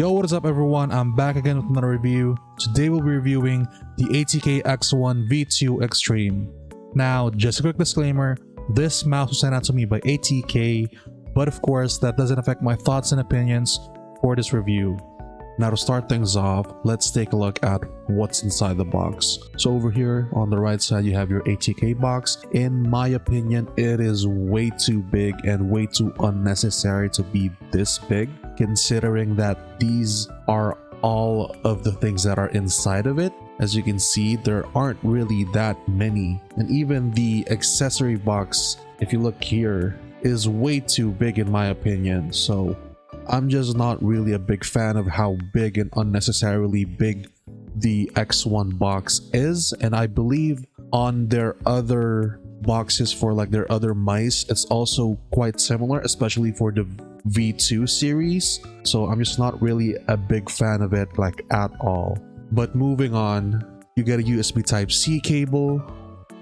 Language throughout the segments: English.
Yo, what is up everyone? I'm back again with another review. Today we'll be reviewing the ATK X1 V2 Extreme. Now, just a quick disclaimer, this mouse was sent out to me by ATK, but of course that doesn't affect my thoughts and opinions for this review. Now to start things off, let's take a look at what's inside the box. So over here on the right side you have your ATK box. In my opinion, it is way too big and way too unnecessary to be this big, considering that these are all of the things that are inside of it. As you can see, there aren't really that many, and even the accessory box, if you look here, is way too big in my opinion. So I'm just not really a big fan of how big and unnecessarily big the X1 box is, and I believe on their other boxes for like their other mice, it's also quite similar, especially for the V2 series. So I'm just not really a big fan of it like at all. But moving on, you get a USB Type-C cable,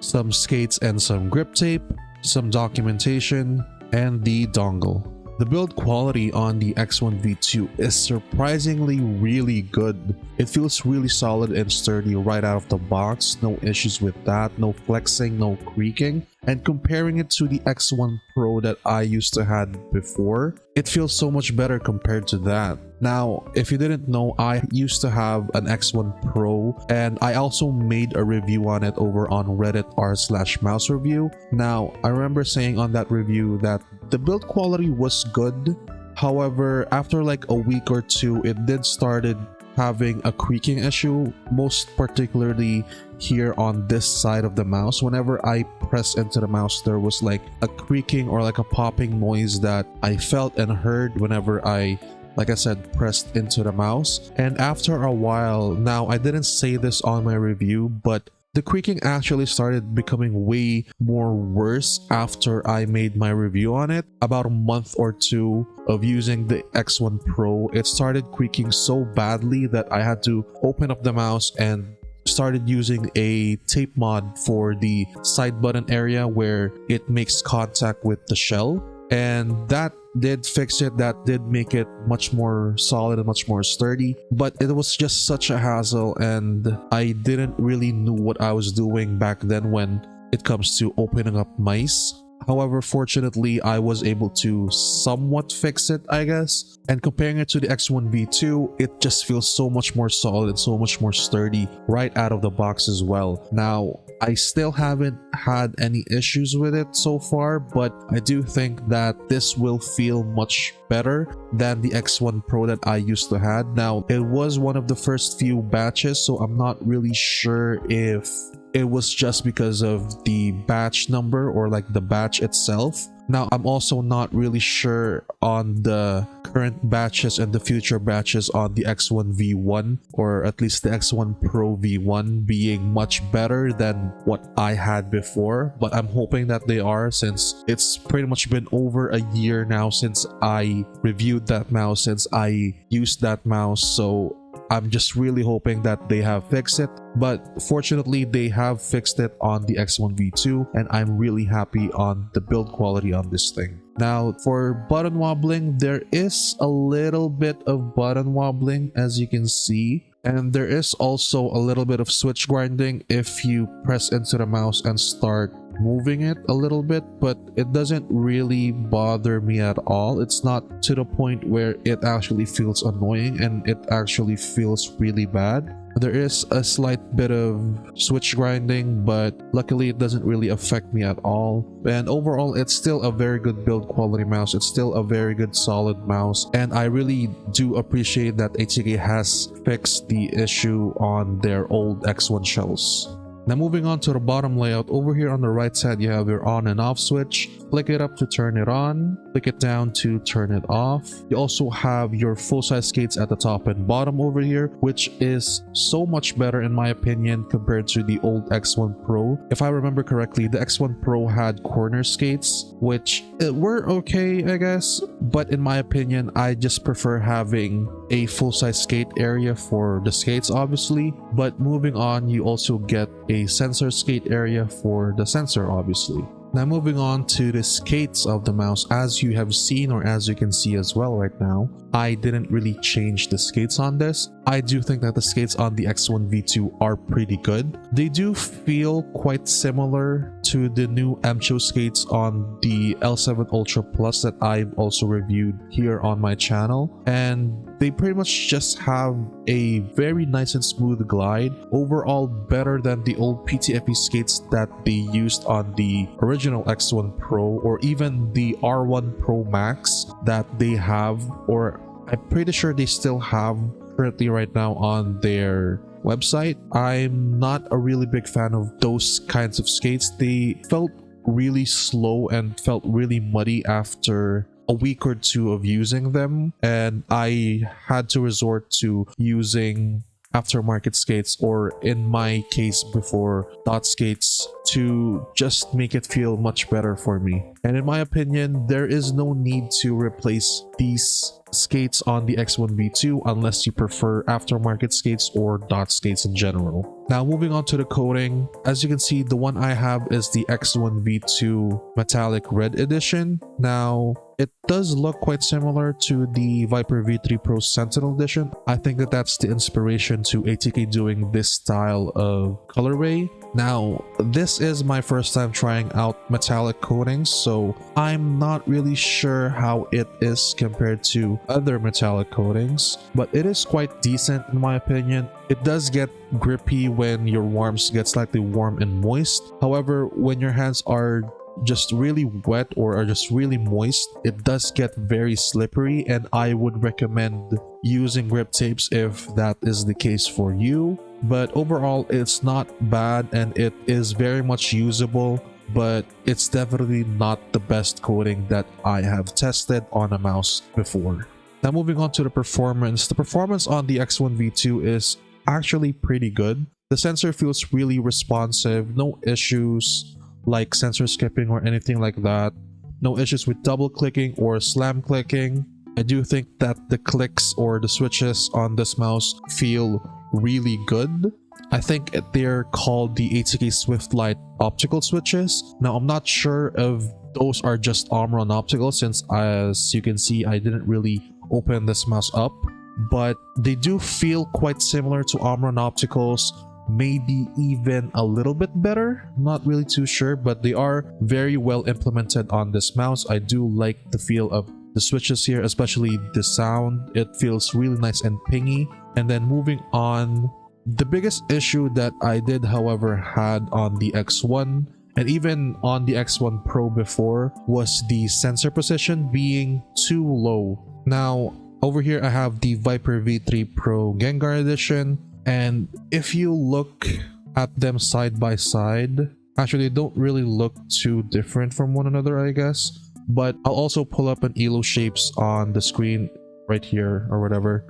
some skates and some grip tape, some documentation, and the dongle. The build quality on the X1 V2 is surprisingly really good. It feels really solid and sturdy right out of the box, no issues with that, no flexing, no creaking. And comparing it to the X1 Pro that I used to had before, it feels so much better compared to that. Now, if you didn't know, I used to have an X1 Pro, and I also made a review on it over on Reddit r/mouse review. Now, I remember saying on that review that the build quality was good. However, after like a week or two, it did started having a creaking issue, most particularly here on this side of the mouse. Whenever I press into the mouse, there was like a creaking or like a popping noise that I felt and heard whenever I, like I said, pressed into the mouse. And after a while, now I didn't say this on my review, but the creaking actually started becoming way more worse after I made my review on it. About a month or two of using the X1 Pro, it started creaking so badly that I had to open up the mouse and started using a tape mod for the side button area where it makes contact with the shell. And that did fix it, that did make it much more solid and much more sturdy, but it was just such a hassle, and I didn't really know what I was doing back then when it comes to opening up mice. However, fortunately, I was able to somewhat fix it, I guess. And comparing it to the X1 V2, it just feels so much more solid and so much more sturdy right out of the box as well. Now, I still haven't had any issues with it so far, but I do think that this will feel much better than the X1 Pro that I used to have. Now, it was one of the first few batches, so I'm not really sure if it was just because of the batch number or like the batch itself. Now, I'm also not really sure on the current batches and the future batches on the X1 V1, or at least the X1 Pro V1 being much better than what I had before, but I'm hoping that they are, since it's pretty much been over a year now since I reviewed that mouse, since I used that mouse. So I'm just really hoping that they have fixed it, but fortunately they have fixed it on the X1 V2, and I'm really happy on the build quality on this thing. Now, for button wobbling, there is a little bit of button wobbling, as you can see, and there is also a little bit of switch grinding if you press into the mouse and start moving it a little bit, but it doesn't really bother me at all. It's not to the point where it actually feels annoying and it actually feels really bad. There is a slight bit of switch grinding, but luckily it doesn't really affect me at all. And overall, it's still a very good build quality mouse. It's still a very good solid mouse, and I really do appreciate that ATK has fixed the issue on their old X1 shells. Now moving on to the bottom layout, over here on the right side you have your on and off switch. Click it up to turn it on, click it down to turn it off. You also have your full-size skates at the top and bottom over here, which is so much better in my opinion compared to the old X1 Pro. If I remember correctly, the X1 Pro had corner skates, which were okay, I guess, but in my opinion, I just prefer having a full-size skate area for the skates, obviously. But moving on, you also get a sensor skate area for the sensor, obviously. Now moving on to the skates of the mouse. As you have seen, or as you can see as well right now, I didn't really change the skates on this. I do think that the skates on the X1 V2 are pretty good. They do feel quite similar to the new MCHO skates on the L7 Ultra Plus that I've also reviewed here on my channel, and they pretty much just have a very nice and smooth glide. Overall, better than the old PTFE skates that they used on the original X1 Pro, or even the R1 Pro Max that they have, or I'm pretty sure they still have currently right now on their website. I'm not a really big fan of those kinds of skates. They felt really slow and felt really muddy after a week or two of using them, and I had to resort to using aftermarket skates, or in my case before, dot skates, to just make it feel much better for me. And in my opinion, there is no need to replace these skates on the X1 V2 unless you prefer aftermarket skates or dot skates in general. Now moving on to the coating, as you can see, the one I have is the X1 V2 Metallic Red Edition. Now it does look quite similar to the Viper V3 Pro Sentinel Edition. I think that that's the inspiration to ATK doing this style of colorway. Now, this is my first time trying out metallic coatings, so I'm not really sure how it is compared to other metallic coatings, but it is quite decent in my opinion. It does get grippy when your arms get slightly warm and moist. However, when your hands are just really wet or are just really moist, it does get very slippery, and I would recommend using grip tapes if that is the case for you. But overall, it's not bad and it is very much usable, but it's definitely not the best coating that I have tested on a mouse before. Now moving on to the performance. The performance on the X1 V2 is actually pretty good. The sensor feels really responsive, no issues like sensor skipping or anything like that. No issues with double clicking or slam clicking. I do think that the clicks or the switches on this mouse feel really good. I think they're called the ATK Swiftlight optical switches. Now I'm not sure if those are just Omron optical, since as you can see I didn't really open this mouse up, but they do feel quite similar to Omron opticals, maybe even a little bit better. Not really too sure, but they are very well implemented on this mouse. I do like the feel of the switches here, especially the sound. It feels really nice and pingy. And then moving on, the biggest issue that I did however had on the X1 and even on the X1 Pro before was the sensor position being too low. Now over here I have the Viper V3 Pro Gengar Edition, and if you look at them side by side, actually they don't really look too different from one another, I guess. But I'll also pull up an elo shapes on the screen right here or whatever.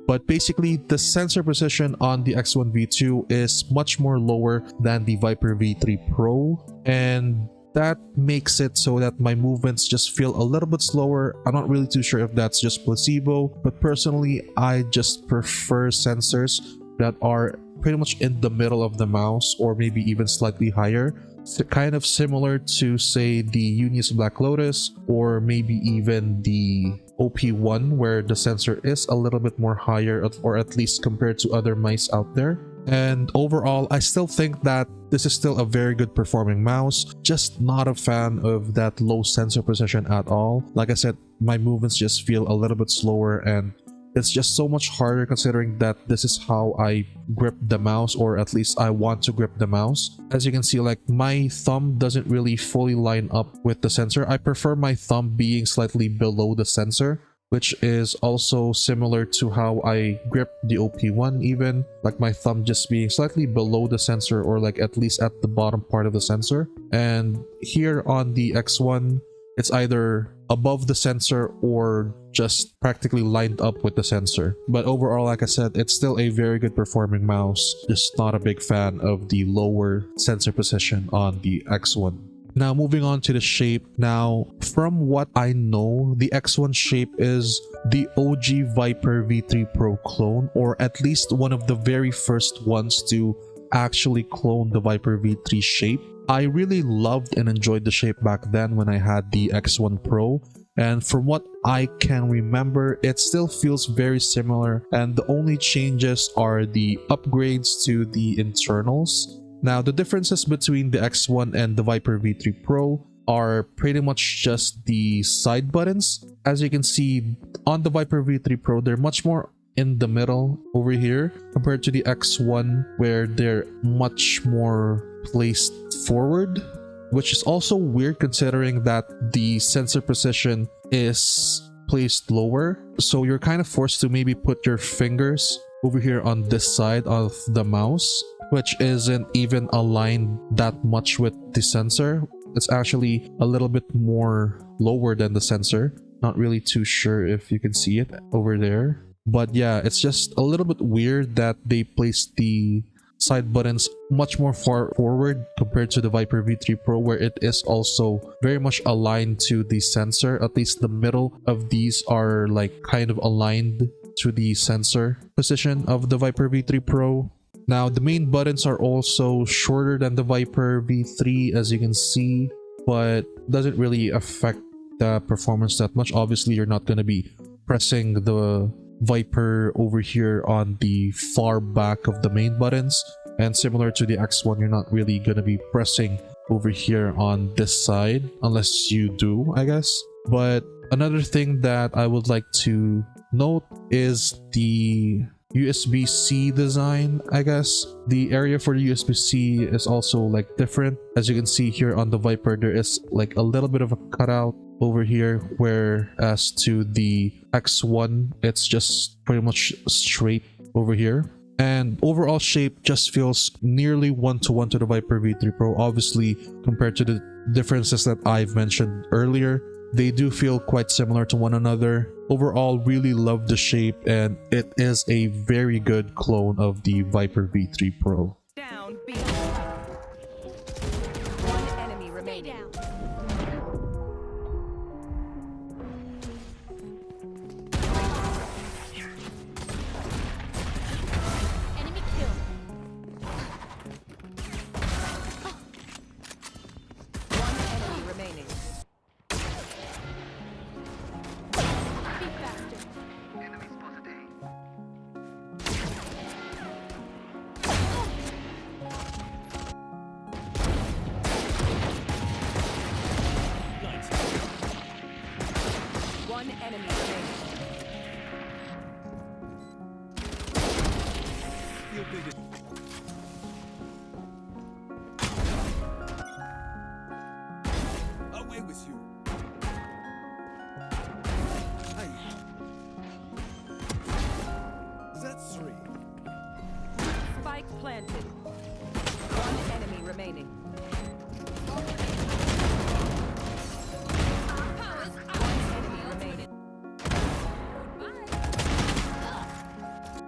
But basically the sensor position on the X1 V2 is much more lower than the Viper V3 Pro, and that makes it so that my movements just feel a little bit slower. I'm not really too sure if that's just placebo, but personally I just prefer sensors that are pretty much in the middle of the mouse, or maybe even slightly higher. So kind of similar to say the Unius Black Lotus, or maybe even the OP1, where the sensor is a little bit more higher, or at least compared to other mice out there. And overall, I still think that this is still a very good performing mouse, just not a fan of that low sensor position at all. Like I said, my movements just feel a little bit slower, and it's just so much harder considering that this is how I grip the mouse, or at least I want to grip the mouse. As you can see, like my thumb doesn't really fully line up with the sensor. I prefer my thumb being slightly below the sensor, which is also similar to how I grip the OP1 even, like my thumb just being slightly below the sensor, or like at least at the bottom part of the sensor. And here on the X1, it's either above the sensor or just practically lined up with the sensor. But overall, like I said, it's still a very good performing mouse, just not a big fan of the lower sensor position on the X1. Now moving on to the shape. Now from what I know, the X1 shape is the OG Viper V3 Pro clone, or at least one of the very first ones to actually clone the Viper V3 shape. I really loved and enjoyed the shape back then when I had the X1 Pro. And from what I can remember, it still feels very similar, and the only changes are the upgrades to the internals. Now, the differences between the X1 and the Viper V3 Pro are pretty much just the side buttons. As you can see on the Viper V3 Pro, they're much more in the middle over here compared to the X1, where they're much more placed forward, which is also weird considering that the sensor position is placed lower. So you're kind of forced to maybe put your fingers over here on this side of the mouse, which isn't even aligned that much with the sensor. It's actually a little bit more lower than the sensor. Not really too sure if you can see it over there. But yeah, it's just a little bit weird that they placed the side buttons much more far forward compared to the Viper V3 Pro, where it is also very much aligned to the sensor. At least the middle of these are like kind of aligned to the sensor position of the Viper V3 Pro. Now, the main buttons are also shorter than the Viper V3, as you can see, but doesn't really affect the performance that much. Obviously, you're not going to be pressing the Viper over here on the far back of the main buttons, and similar to the X1, you're not really going to be pressing over here on this side unless you do, I guess. But another thing that I would like to note is the USB-C design, I guess. The area for the USB-C is also like different. As you can see here on the Viper, there is like a little bit of a cutout over here, whereas to the X1, it's just pretty much straight over here. And overall shape just feels nearly one-to-one to the Viper V3 Pro. Obviously, compared to the differences that I've mentioned earlier, they do feel quite similar to one another. Overall, really love the shape, and it is a very good clone of the Viper V3 Pro. Down, B. One enemy remaining. Enemy kill. One enemy remaining. Be faster. One enemy remaining. Away with you. Hey. That's three. Spike planted. One enemy remaining. One enemy remaining.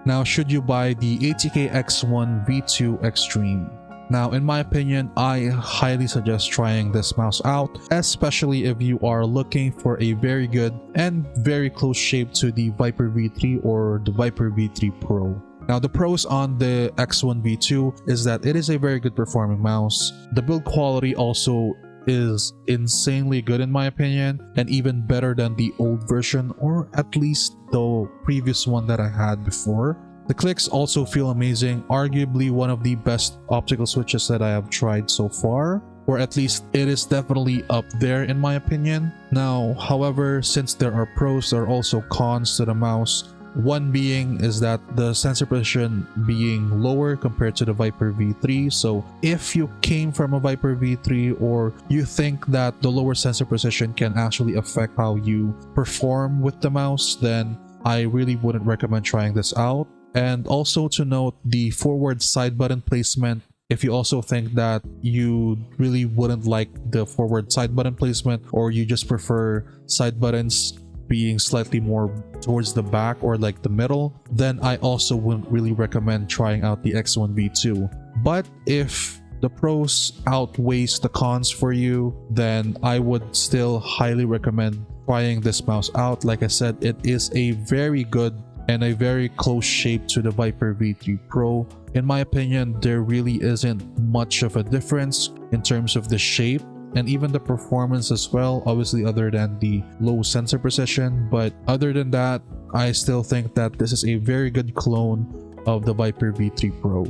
Now, should you buy the ATK X1 V2 Extreme? Now, in my opinion, I highly suggest trying this mouse out, especially if you are looking for a very good and very close shape to the Viper V3 or the Viper V3 Pro. Now, the pros on the X1 V2 is that it is a very good performing mouse. The build quality also is insanely good in my opinion, and even better than the old version, or at least the previous one that I had before. The clicks also feel amazing, arguably one of the best optical switches that I have tried so far, or at least it is definitely up there in my opinion. Now, however, since there are pros, there are also cons to the mouse. One being is that the sensor position being lower compared to the Viper V3. So if you came from a Viper V3, or you think that the lower sensor position can actually affect how you perform with the mouse, then I really wouldn't recommend trying this out. And also to note, the forward side button placement, if you also think that you really wouldn't like the forward side button placement, or you just prefer side buttons being slightly more towards the back or like the middle, then I also wouldn't really recommend trying out the X1 V2. But if the pros outweighs the cons for you, then I would still highly recommend trying this mouse out. Like I said, it is a very good and a very close shape to the Viper V3 Pro. In my opinion, there really isn't much of a difference. in terms of the shape and even the performance as well, obviously other than the low sensor precision. But other than that, I still think that this is a very good clone of the Viper V3 Pro.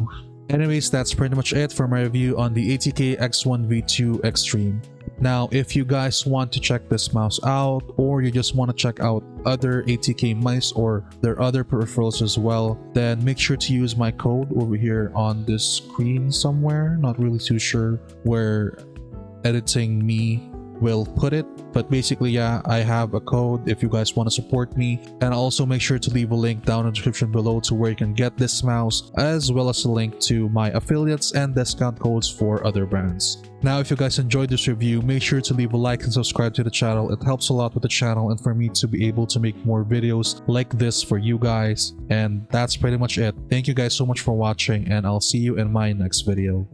Anyways, that's pretty much it for my review on the ATK X1 V2 Extreme. Now, if you guys want to check this mouse out, or you just want to check out other ATK mice or their other peripherals as well, then make sure to use my code over here on this screen somewhere. Not really too sure where editing me will put it, but basically, yeah, I have a code if you guys want to support me. And also make sure to leave a link down in the description below to where you can get this mouse, as well as a link to my affiliates and discount codes for other brands. Now, if you guys enjoyed this review, make sure to leave a like and subscribe to the channel. It helps a lot with the channel and for me to be able to make more videos like this for you guys. And that's pretty much it. Thank you guys so much for watching, and I'll see you in my next video.